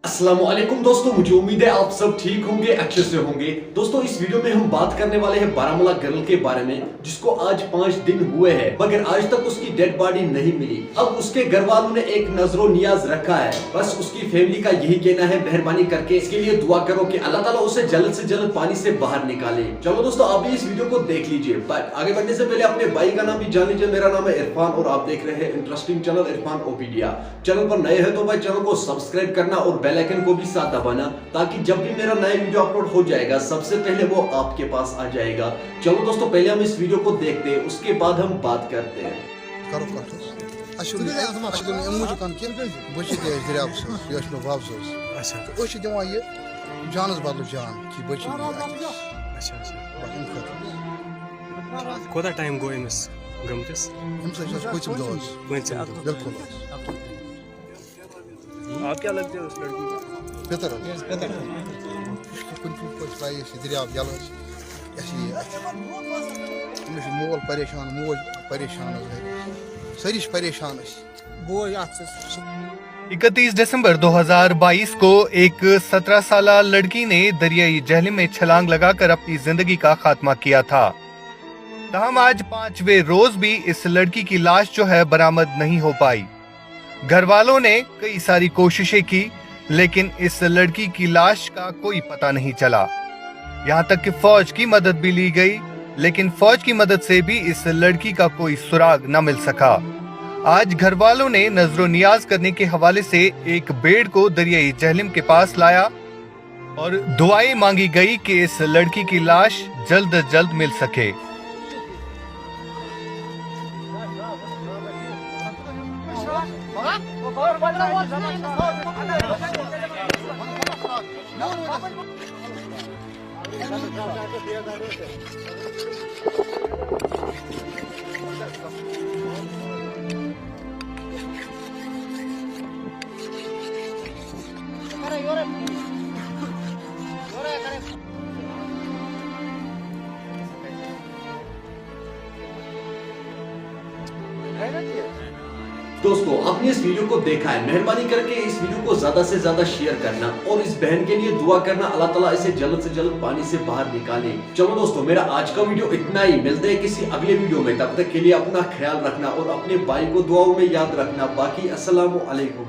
अस्सलामुअलैकुम दोस्तों, मुझे उम्मीद है आप सब ठीक होंगे, अच्छे से होंगे। दोस्तों, इस वीडियो में हम बात करने वाले हैं बारामूला गर्ल के बारे में, जिसको आज 5 दिन हुए हैं मगर आज तक उसकी डेड बॉडी नहीं मिली। अब उसके घर वालों ने एक नजरो नियाज रखा है। बस उसकी फैमिली का यही कहना है, मेहरबानी करके इसके लिए दुआ करो कि अल्लाह ताला उसे जल्द से जल्द पानी से बाहर निकाले। चलो दोस्तों, आप भी इस वीडियो को देख लीजिए। बट आगे बढ़ने से पहले अपने भाई का नाम भी जान लीजिए। मेरा नाम है इरफान और आप देख रहे हैं इंटरेस्टिंग चैनल इरफान ओपीडिया। चैनल पर नए हैं तो भाई चैनल को सब्सक्राइब करना और बेल आइकन को भी साथ दबाना, ताकि जब भी मेरा नया वीडियो अपलोड हो जाएगा सबसे पहले वो आपके पास आ जाएगा। चलो दोस्तों, पहले हम इस वीडियो को देखते हैं, उसके बाद हम बात करते हैं। कोता टाइम गो अमिस गमतिस बिल्कुल। आप क्या लगते हैं उस लड़की को? बेहतर मोल परेशान, मोज परेशान, सारी परेशान। 31 दिसंबर 2022 को एक 17 साल लड़की ने दरियाई जहलम में छलांग लगाकर अपनी जिंदगी का खात्मा किया था। ताहम आज 5वें रोज भी इस लड़की की लाश जो है बरामद नहीं हो पाई। घर वालों ने कई सारी कोशिशें की, लेकिन इस लड़की की लाश का कोई पता नहीं चला। यहाँ तक कि फौज की मदद भी ली गई, लेकिन फौज की मदद से भी इस लड़की का कोई सुराग न मिल सका। आज घर वालों ने नजरो नियाज करने के हवाले से एक बेड़ को दरियाई जहलम के पास लाया और दुआएं मांगी गई कि इस लड़की की लाश जल्द जल्द मिल सके। दोस्तों, आपने इस वीडियो को देखा है, मेहरबानी करके इस वीडियो को ज्यादा से ज्यादा शेयर करना और इस बहन के लिए दुआ करना, अल्लाह ताला इसे जल्द से जल्द पानी से बाहर निकाले। चलो दोस्तों, मेरा आज का वीडियो इतना ही। मिलते हैं किसी अगले वीडियो में, तब तक के लिए अपना ख्याल रखना और अपने भाई को दुआओं में याद रखना। बाकी अस्सलामु अलैकुम।